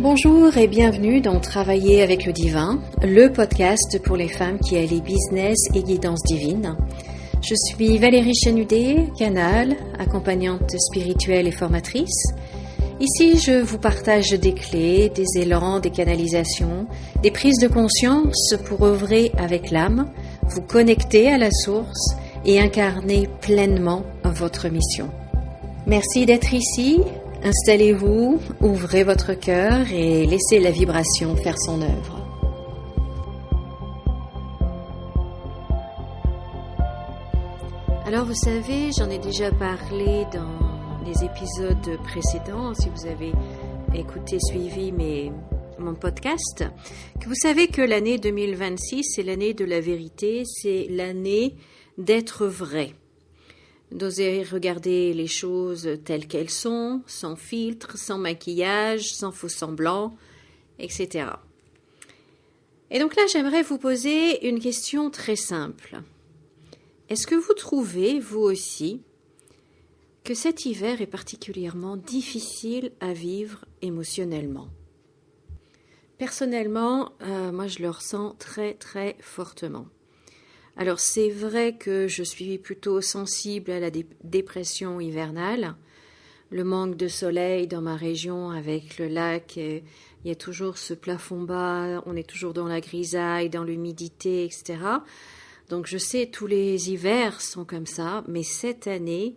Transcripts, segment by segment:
Bonjour et bienvenue dans Travailler avec le Divin, le podcast pour les femmes qui allient business et guidance divine. Je suis Valérie Chanudet, canal, accompagnante spirituelle et formatrice. Ici, je vous partage des clés, des élans, des canalisations, des prises de conscience pour œuvrer avec l'âme, vous connecter à la source et incarner pleinement votre mission. Merci d'être ici. Installez-vous, ouvrez votre cœur et laissez la vibration faire son œuvre. Alors vous savez, j'en ai déjà parlé dans les épisodes précédents, si vous avez suivi mon podcast, que vous savez que l'année 2026, c'est l'année de la vérité, c'est l'année d'être vrai. D'oser regarder les choses telles qu'elles sont, sans filtre, sans maquillage, sans faux semblants, etc. Et donc là, j'aimerais vous poser une question très simple. Est-ce que vous trouvez, vous aussi, que cet hiver est particulièrement difficile à vivre émotionnellement ? Personnellement, moi je le ressens très très fortement. Alors c'est vrai que je suis plutôt sensible à la dépression hivernale, le manque de soleil dans ma région avec le lac, il y a toujours ce plafond bas, on est toujours dans la grisaille, dans l'humidité, etc. Donc je sais tous les hivers sont comme ça, mais cette année,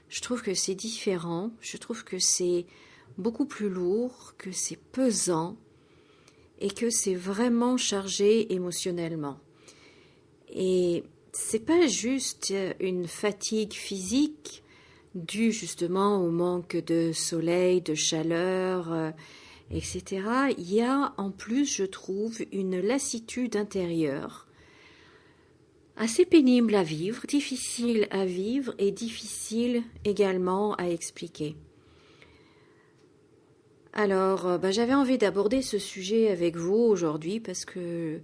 je trouve que c'est différent, je trouve que c'est beaucoup plus lourd, que c'est pesant et que c'est vraiment chargé émotionnellement. Et c'est pas juste une fatigue physique due justement au manque de soleil, de chaleur, etc. Il y a en plus, je trouve, une lassitude intérieure assez pénible à vivre, difficile à vivre et difficile également à expliquer. Alors, j'avais envie d'aborder ce sujet avec vous aujourd'hui parce que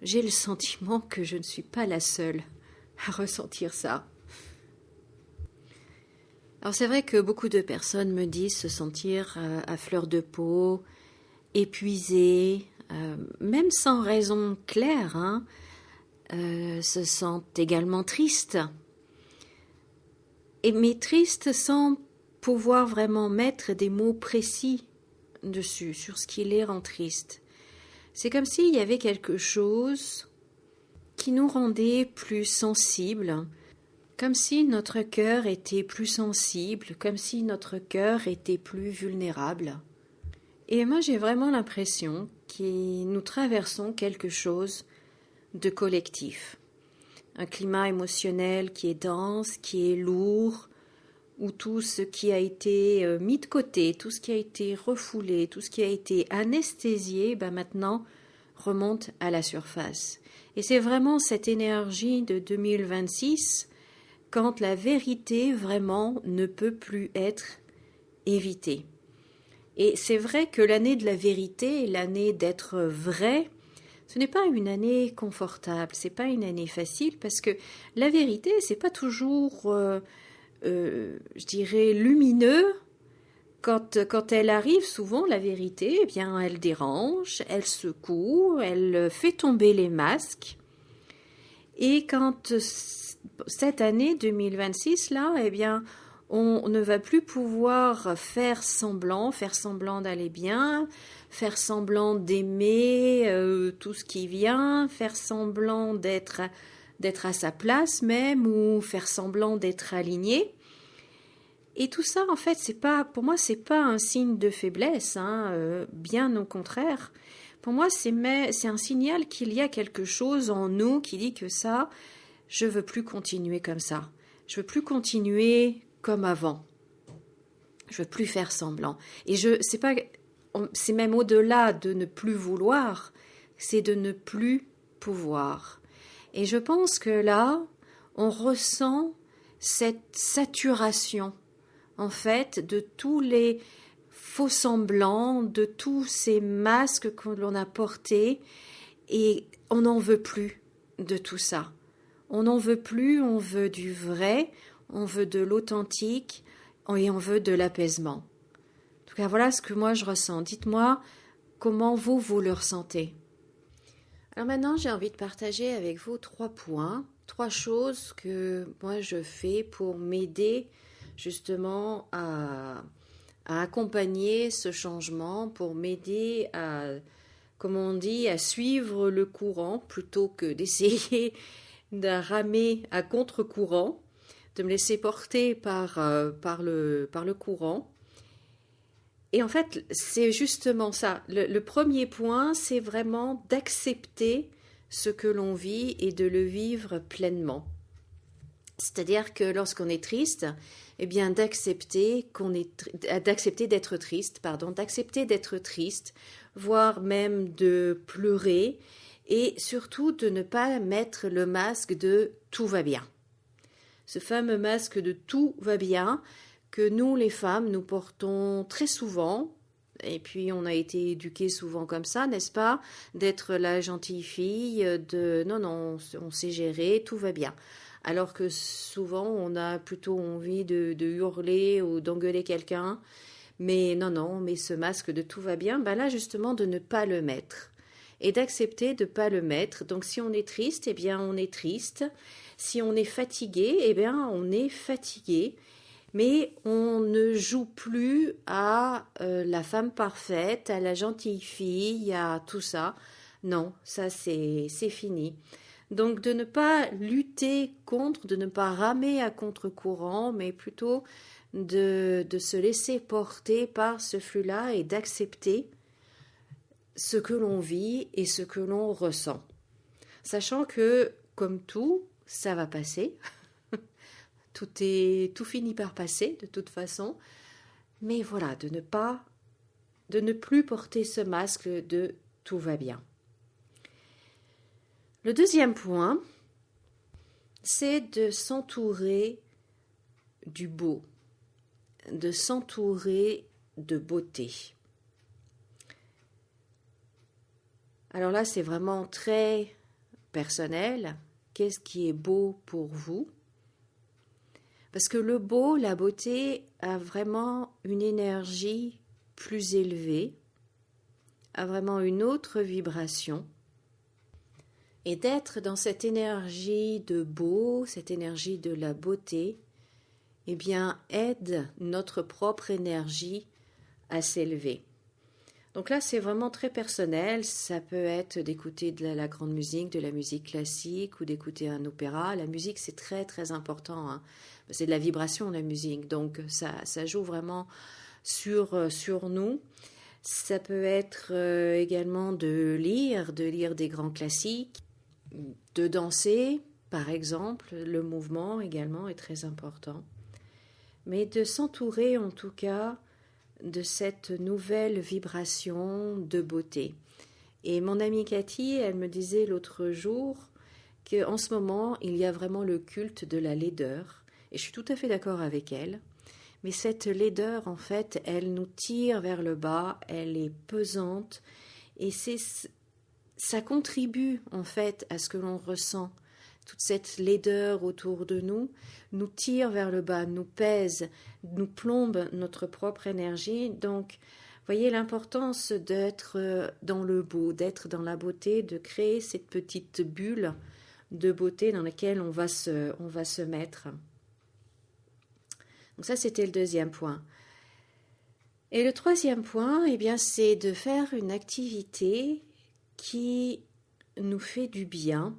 j'ai le sentiment que je ne suis pas la seule à ressentir ça. Alors c'est vrai que beaucoup de personnes me disent se sentir à fleur de peau, épuisées, même sans raison claire, se sentent également tristes. Mais tristes sans pouvoir vraiment mettre des mots précis dessus, sur ce qui les rend tristes. C'est comme s'il y avait quelque chose qui nous rendait plus sensibles, comme si notre cœur était plus sensible, comme si notre cœur était plus vulnérable. Et moi, j'ai vraiment l'impression que nous traversons quelque chose de collectif. Un climat émotionnel qui est dense, qui est lourd, où tout ce qui a été mis de côté, tout ce qui a été refoulé, tout ce qui a été anesthésié, maintenant remonte à la surface. Et c'est vraiment cette énergie de 2026 quand la vérité vraiment ne peut plus être évitée. Et c'est vrai que l'année de la vérité, l'année d'être vrai, ce n'est pas une année confortable, c'est pas une année facile parce que la vérité, c'est pas toujours je dirais lumineux. Quand elle arrive, souvent, la vérité, elle dérange, elle secoue, elle fait tomber les masques. Et quand cette année 2026, là, on ne va plus pouvoir faire semblant d'aller bien, faire semblant d'aimer tout ce qui vient, faire semblant d'être à sa place même ou faire semblant d'être aligné. Et tout ça, en fait, pour moi, c'est pas un signe de faiblesse, bien au contraire. Pour moi, c'est un signal qu'il y a quelque chose en nous qui dit que ça, je veux plus continuer comme ça. Je veux plus continuer comme avant. Je veux plus faire semblant. Et c'est même au-delà de ne plus vouloir, c'est de ne plus pouvoir. Et je pense que là, on ressent cette saturation, en fait, de tous les faux semblants, de tous ces masques que l'on a portés, et on n'en veut plus de tout ça. On n'en veut plus, on veut du vrai, on veut de l'authentique, et on veut de l'apaisement. En tout cas, voilà ce que moi je ressens. Dites-moi, comment vous le ressentez. Alors maintenant, j'ai envie de partager avec vous 3 points, 3 choses que moi je fais pour m'aider justement à accompagner ce changement, pour m'aider à, comme on dit, à suivre le courant plutôt que d'essayer de ramer à contre-courant, de me laisser porter par le courant. Et en fait, c'est justement ça. Le premier point, c'est vraiment d'accepter ce que l'on vit et de le vivre pleinement. C'est-à-dire que lorsqu'on est triste, eh bien d'accepter d'être triste, d'accepter d'être triste, voire même de pleurer, et surtout de ne pas mettre le masque de tout va bien. Ce fameux masque de tout va bien que nous les femmes nous portons très souvent, et puis on a été éduquées souvent comme ça, n'est-ce pas, d'être la gentille fille, de non, on sait gérer, tout va bien. Alors que souvent on a plutôt envie de hurler ou d'engueuler quelqu'un, mais non, mais ce masque de tout va bien, ben là justement de ne pas le mettre et d'accepter de ne pas le mettre. Donc si on est triste, eh bien on est triste. Si on est fatigué, eh bien on est fatigué. Mais on ne joue plus à la femme parfaite, à la gentille fille, à tout ça. Non, ça c'est fini. Donc de ne pas lutter contre, de ne pas ramer à contre-courant, mais plutôt de se laisser porter par ce flux-là et d'accepter ce que l'on vit et ce que l'on ressent. Sachant que, comme tout, ça va passer. Tout finit par passer de toute façon. Mais voilà, de ne plus porter ce masque de tout va bien. Le deuxième point, c'est de s'entourer du beau, de s'entourer de beauté. Alors là, c'est vraiment très personnel. Qu'est-ce qui est beau pour vous? Parce que le beau, la beauté, a vraiment une énergie plus élevée, a vraiment une autre vibration. Et d'être dans cette énergie de beau, cette énergie de la beauté, eh bien, aide notre propre énergie à s'élever. Donc là, c'est vraiment très personnel. Ça peut être d'écouter de la grande musique, de la musique classique ou d'écouter un opéra. La musique, c'est très, très important, hein. C'est de la vibration, la musique. Donc, ça joue vraiment sur nous. Ça peut être également de lire des grands classiques, de danser, par exemple. Le mouvement également est très important. Mais de s'entourer, en tout cas, de cette nouvelle vibration de beauté. Et mon amie Cathy, elle me disait l'autre jour qu'en ce moment, il y a vraiment le culte de la laideur. Et je suis tout à fait d'accord avec elle. Mais cette laideur, en fait, elle nous tire vers le bas, elle est pesante. Et ça contribue, en fait, à ce que l'on ressent. Toute cette laideur autour de nous tire vers le bas, nous pèse, nous plombe notre propre énergie. Donc, voyez l'importance d'être dans le beau, d'être dans la beauté, de créer cette petite bulle de beauté dans laquelle on va se mettre. Donc ça, c'était le deuxième point. Et le troisième point, eh bien, c'est de faire une activité qui nous fait du bien,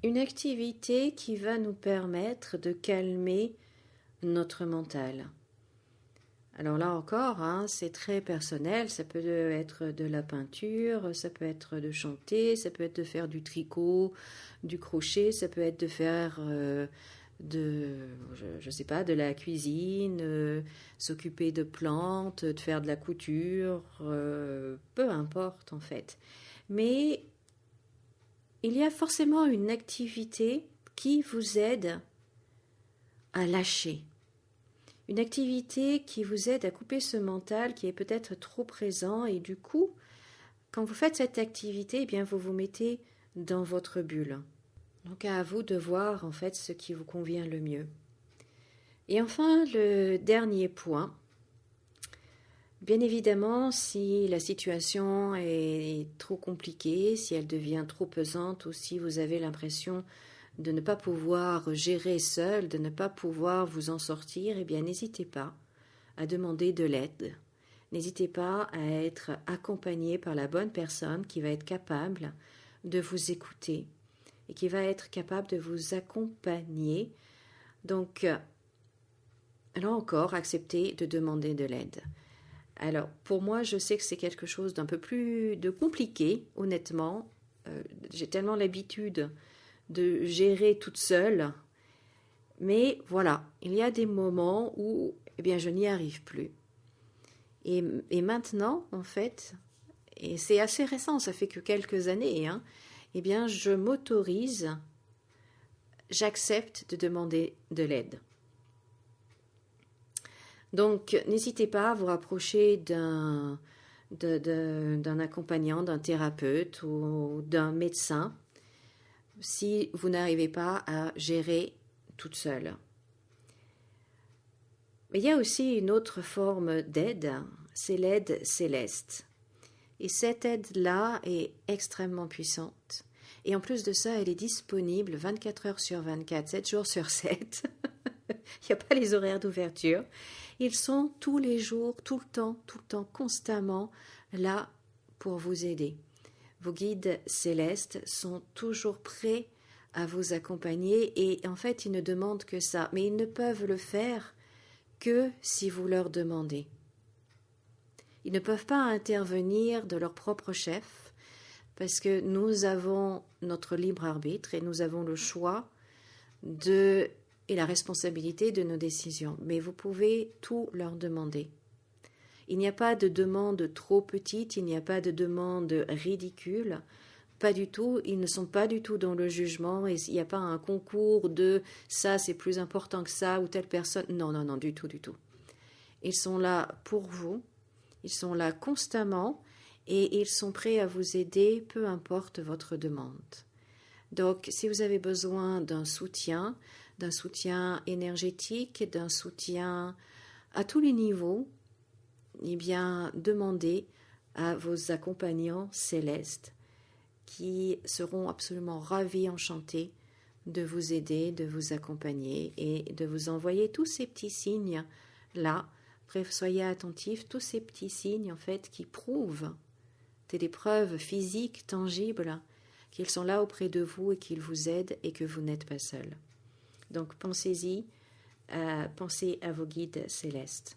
une activité qui va nous permettre de calmer notre mental. Alors là encore, hein, c'est très personnel, ça peut être de la peinture, ça peut être de chanter, ça peut être de faire du tricot, du crochet, ça peut être de faire je sais pas, de la cuisine, s'occuper de plantes, de faire de la couture, peu importe en fait. Mais il y a forcément une activité qui vous aide à lâcher. Une activité qui vous aide à couper ce mental qui est peut-être trop présent et du coup, quand vous faites cette activité, eh bien vous vous mettez dans votre bulle. Donc à vous de voir en fait ce qui vous convient le mieux. Et enfin, le dernier point, Bien évidemment, si la situation est trop compliquée, si elle devient trop pesante ou si vous avez l'impression de ne pas pouvoir gérer seul, de ne pas pouvoir vous en sortir, eh bien n'hésitez pas à demander de l'aide. N'hésitez pas à être accompagné par la bonne personne qui va être capable de vous écouter et qui va être capable de vous accompagner. Donc, là encore, acceptez de demander de l'aide. Alors, pour moi, je sais que c'est quelque chose d'un peu plus compliqué, honnêtement. J'ai tellement l'habitude de gérer toute seule. Mais voilà, il y a des moments où je n'y arrive plus. Et maintenant, en fait, et c'est assez récent, ça fait que quelques années, je m'autorise, j'accepte de demander de l'aide. Donc, n'hésitez pas à vous rapprocher d'un accompagnant, d'un thérapeute ou d'un médecin si vous n'arrivez pas à gérer toute seule. Mais il y a aussi une autre forme d'aide, c'est l'aide céleste. Et cette aide-là est extrêmement puissante. Et en plus de ça, elle est disponible 24 heures sur 24, 7 jours sur 7. Il n'y a pas les horaires d'ouverture. Ils sont tous les jours, tout le temps, constamment là pour vous aider. Vos guides célestes sont toujours prêts à vous accompagner et en fait, ils ne demandent que ça. Mais ils ne peuvent le faire que si vous leur demandez. Ils ne peuvent pas intervenir de leur propre chef parce que nous avons notre libre arbitre et nous avons le choix et la responsabilité de nos décisions. Mais vous pouvez tout leur demander. Il n'y a pas de demande trop petite, il n'y a pas de demande ridicule. Pas du tout, ils ne sont pas du tout dans le jugement, et il n'y a pas un concours de ça c'est plus important que ça ou telle personne. Non, du tout. Ils sont là pour vous, ils sont là constamment et ils sont prêts à vous aider, peu importe votre demande. Donc, si vous avez besoin d'un soutien énergétique, d'un soutien à tous les niveaux, eh bien, demandez à vos accompagnants célestes qui seront absolument ravis, enchantés de vous aider, de vous accompagner et de vous envoyer tous ces petits signes-là. Bref, soyez attentifs, tous ces petits signes, en fait, qui prouvent, c'est des preuves physiques, tangibles, qu'ils sont là auprès de vous et qu'ils vous aident et que vous n'êtes pas seul. Donc, pensez à vos guides célestes.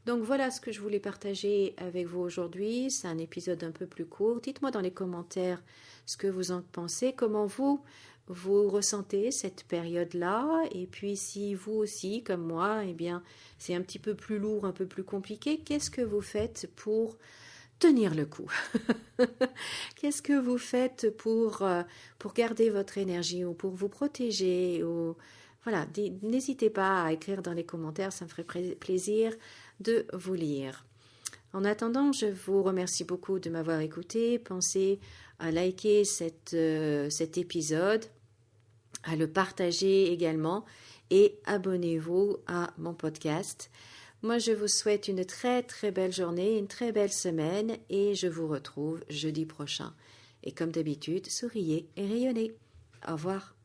Donc voilà ce que je voulais partager avec vous aujourd'hui. C'est un épisode un peu plus court. Dites-moi dans les commentaires ce que vous en pensez, comment vous ressentez cette période-là. Et puis si vous aussi, comme moi, c'est un petit peu plus lourd, un peu plus compliqué, qu'est-ce que vous faites pour tenir le coup? Qu'est-ce que vous faites pour garder votre énergie ou pour vous protéger Voilà, n'hésitez pas à écrire dans les commentaires, ça me ferait plaisir de vous lire. En attendant, je vous remercie beaucoup de m'avoir écouté. Pensez à liker cet épisode, à le partager également et abonnez-vous à mon podcast. Moi, je vous souhaite une très très belle journée, une très belle semaine et je vous retrouve jeudi prochain. Et comme d'habitude, souriez et rayonnez. Au revoir.